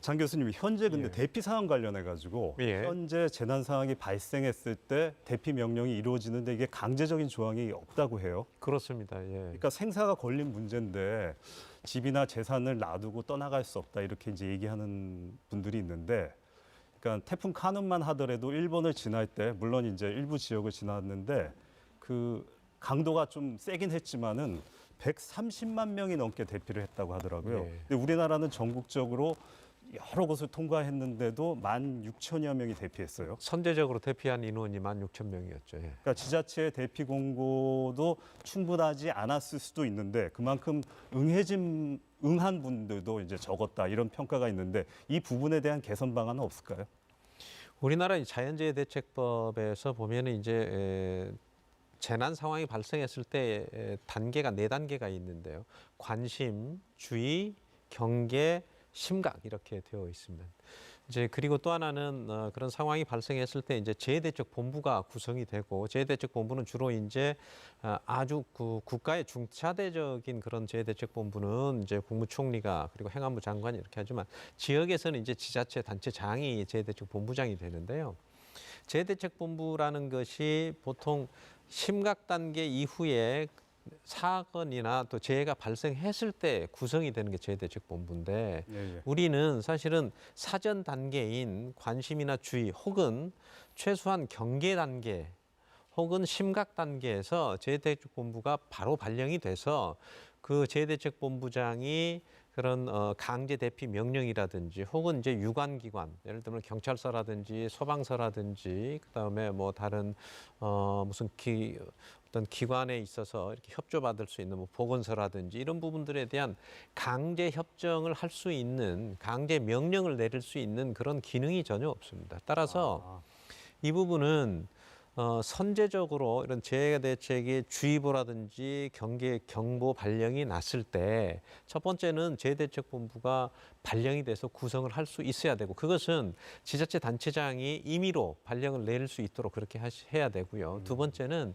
장 교수님, 현재 근데 예. 대피 상황 관련해 가지고 예. 현재 재난 상황이 발생했을 때 대피 명령이 이루어지는데 이게 강제적인 조항이 없다고 해요. 그렇습니다. 예. 그러니까 생사가 걸린 문제인데 집이나 재산을 놔두고 떠나갈 수 없다 이렇게 이제 얘기하는 분들이 있는데, 그러니까 태풍 카눈만 하더라도 일본을 지날 때 물론 이제 일부 지역을 지났는데 그 강도가 좀 세긴 했지만은 130만 명이 넘게 대피를 했다고 하더라고요. 예. 근데 우리나라는 전국적으로 여러 곳을 통과했는데도 16,000여 명이 대피했어요. 선제적으로 대피한 인원이 16,000명이었죠. 예. 그러니까 지자체의 대피 공고도 충분하지 않았을 수도 있는데 그만큼 응한 분들도 이제 적었다 이런 평가가 있는데 이 부분에 대한 개선 방안은 없을까요? 우리나라 자연재해 대책법에서 보면은 이제 재난 상황이 발생했을 때 단계가 4단계가 있는데요. 관심, 주의, 경계, 심각 이렇게 되어 있습니다. 이제 그리고 또 하나는 그런 상황이 발생했을 때 이제 재해대책본부가 구성이 되고, 재해대책본부는 주로 이제 아주 국가의 중차대적인 그런 재해대책본부는 이제 국무총리가 그리고 행안부 장관이 이렇게 하지만 지역에서는 이제 지자체 단체장이 재해대책본부장이 되는데요. 재해대책본부라는 것이 보통 심각 단계 이후에 사건이나 또 재해가 발생했을 때 구성이 되는 게 재해대책본부인데, 예. 우리는 사실은 사전 단계인 관심이나 주의 혹은 최소한 경계 단계 혹은 심각 단계에서 재해대책본부가 바로 발령이 돼서 그 재해대책본부장이 그런 강제 대피 명령이라든지 혹은 이제 유관기관, 예를 들면 경찰서라든지 소방서라든지 그다음에 뭐 다른 무슨 어떤 기관에 있어서 이렇게 협조받을 수 있는 뭐 보건소라든지 이런 부분들에 대한 강제 협정을 할 수 있는, 강제 명령을 내릴 수 있는 그런 기능이 전혀 없습니다. 따라서 이 부분은 선제적으로 이런 재해 대책의 주의보라든지 경보 발령이 났을 때 첫 번째는 재해대책본부가 발령이 돼서 구성을 할 수 있어야 되고, 그것은 지자체 단체장이 임의로 발령을 내릴 수 있도록 그렇게 해야 되고요. 두 번째는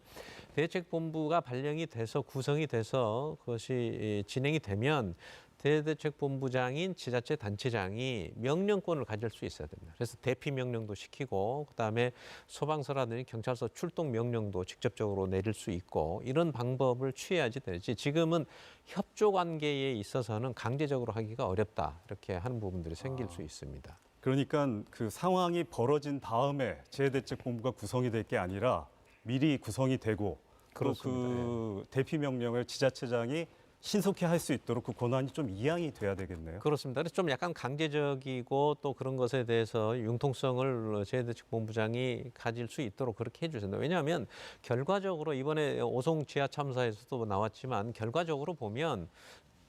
대책본부가 발령이 돼서 구성이 돼서 그것이 진행이 되면 재해대책본부장인 지자체 단체장이 명령권을 가질 수 있어야 됩니다. 그래서 대피 명령도 시키고 그다음에 소방서라든지 경찰서 출동 명령도 직접적으로 내릴 수 있고, 이런 방법을 취해야지 되지, 지금은 협조 관계에 있어서는 강제적으로 하기가 어렵다 이렇게 하는 부분들이 생길 수 있습니다. 그러니까 그 상황이 벌어진 다음에 재해대책본부가 구성이 될 게 아니라 미리 구성이 되고 또 그 대피 명령을 지자체장이 신속히 할 수 있도록 그 권한이 좀 이양이 돼야 되겠네요. 그렇습니다. 그래서 좀 약간 강제적이고 또 그런 것에 대해서 융통성을 재해대책본부장이 가질 수 있도록 그렇게 해주신다. 왜냐하면 결과적으로 이번에 오송 지하 참사에서도 나왔지만 결과적으로 보면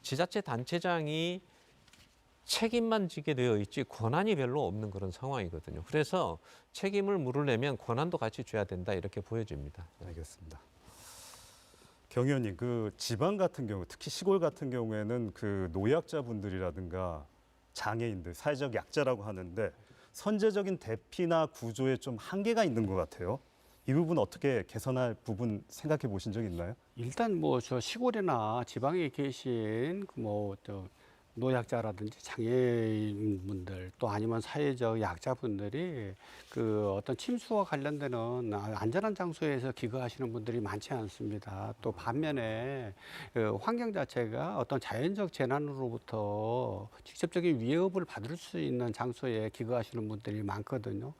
지자체 단체장이 책임만 지게 되어 있지 권한이 별로 없는 그런 상황이거든요. 그래서 책임을 물으려면 권한도 같이 줘야 된다 이렇게 보여집니다. 알겠습니다. 경 의원님, 그 지방 같은 경우, 특히 시골 같은 경우에는 그 노약자분들이라든가 장애인들, 사회적 약자라고 하는데 선제적인 대피나 구조에 좀 한계가 있는 것 같아요. 이 부분 어떻게 개선할 부분 생각해 보신 적 있나요? 일단 뭐 저 시골이나 지방에 계신 노약자라든지 장애인분들 또 아니면 사회적 약자분들이 그 어떤 침수와 관련되는 안전한 장소에서 기거하시는 분들이 많지 않습니다. 또 반면에 그 환경 자체가 어떤 자연적 재난으로부터 직접적인 위협을 받을 수 있는 장소에 기거하시는 분들이 많거든요.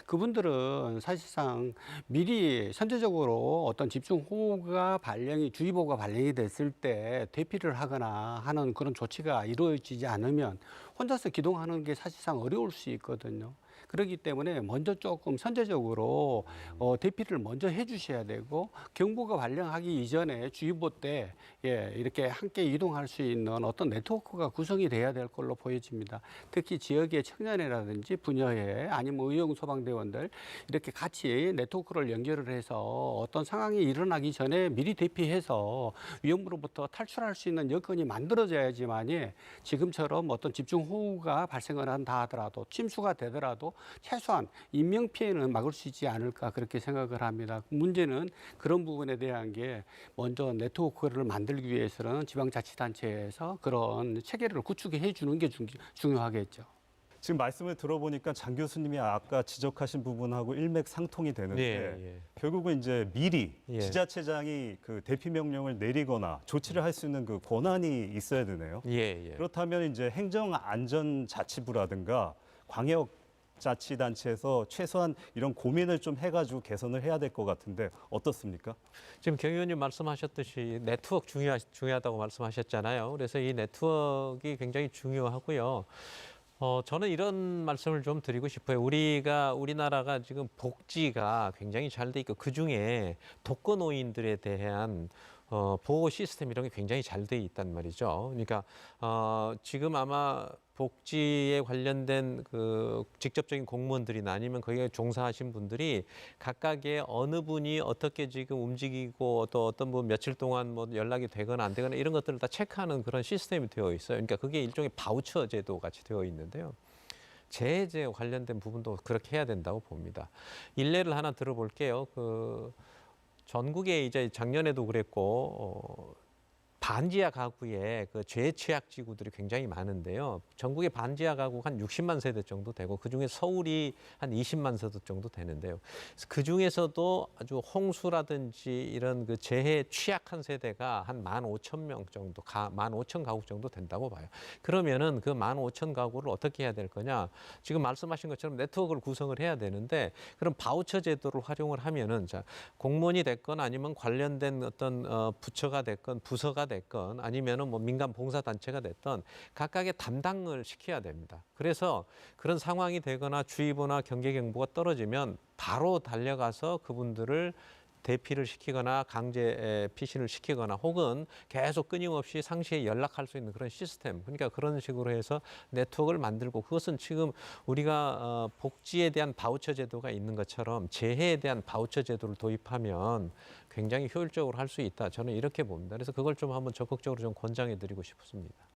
그분들은 사실상 미리 선제적으로 어떤 집중호우가 주의보가 발령이 됐을 때 대피를 하거나 하는 그런 조치가 이루어지지 않으면 혼자서 기동하는 게 사실상 어려울 수 있거든요. 그렇기 때문에 먼저 조금 선제적으로 대피를 먼저 해주셔야 되고, 경보가 발령하기 이전에 주의보 때 이렇게 함께 이동할 수 있는 어떤 네트워크가 구성이 돼야 될 걸로 보여집니다. 특히 지역의 청년회라든지 부녀회 아니면 의용 소방대원들 이렇게 같이 네트워크를 연결을 해서 어떤 상황이 일어나기 전에 미리 대피해서 위험으로부터 탈출할 수 있는 여건이 만들어져야지만이 지금처럼 어떤 집중호우가 발생을 한다 하더라도, 침수가 되더라도 최소한 인명피해는 막을 수 있지 않을까 그렇게 생각을 합니다. 문제는 그런 부분에 대한 게 먼저 네트워크를 만들기 위해서는 지방자치단체에서 그런 체계를 구축해 주는 게 중요하겠죠. 지금 말씀을 들어보니까 장 교수님이 아까 지적하신 부분하고 일맥상통이 되는데 예. 결국은 이제 미리 예. 지자체장이 그 대피 명령을 내리거나 조치를 할 수 있는 그 권한이 있어야 되네요. 예. 그렇다면 이제 행정안전자치부라든가 광역자치단체에서 최소한 이런 고민을 좀 해가지고 개선을 해야 될 것 같은데 어떻습니까? 지금 경 의원님 말씀하셨듯이 네트워크 중요하다고 말씀하셨잖아요. 그래서 이 네트워크가 굉장히 중요하고요. 저는 이런 말씀을 좀 드리고 싶어요. 우리나라가 지금 복지가 굉장히 잘 돼 있고 그중에 독거노인들에 대한 보호 시스템 이런 게 굉장히 잘 돼 있단 말이죠. 그러니까 지금 아마 복지에 관련된 그 직접적인 공무원들이나 아니면 거기에 종사하신 분들이 각각의 어느 분이 어떻게 지금 움직이고 또 어떤 분 며칠 동안 뭐 연락이 되거나 안 되거나 이런 것들을 다 체크하는 그런 시스템이 되어 있어요. 그러니까 그게 일종의 바우처 제도 같이 되어 있는데요. 재해제 관련된 부분도 그렇게 해야 된다고 봅니다. 일례를 하나 들어볼게요. 전국에 이제 작년에도 그랬고 반지하 가구에 그 죄취약 지구들이 굉장히 많은데요. 전국의 반지하 가구가 한 60만 세대 정도 되고 그중에 서울이 한 20만 세대 정도 되는데요. 그 중에서도 아주 홍수라든지 이런 그 재해 취약한 세대가 한 15,000명 정도, 15,000 가구 정도 된다고 봐요. 그러면은 그 15,000 가구를 어떻게 해야 될 거냐? 지금 말씀하신 것처럼 네트워크를 구성을 해야 되는데 그런 바우처 제도를 활용을 하면은 자, 공무원이 됐건 아니면 관련된 어떤 부처가 됐건 부서가 됐건 아니면은 뭐 민간 봉사 단체가 됐던 각각의 담당을 시켜야 됩니다. 그래서 그런 상황이 되거나 주의보나 경계 경보가 떨어지면 바로 달려가서 그분들을 대피를 시키거나 강제 피신을 시키거나 혹은 계속 끊임없이 상시에 연락할 수 있는 그런 시스템. 그러니까 그런 식으로 해서 네트워크를 만들고 그것은 지금 우리가 복지에 대한 바우처 제도가 있는 것처럼 재해에 대한 바우처 제도를 도입하면 굉장히 효율적으로 할 수 있다. 저는 이렇게 봅니다. 그래서 그걸 좀 한번 적극적으로 좀 권장해 드리고 싶습니다.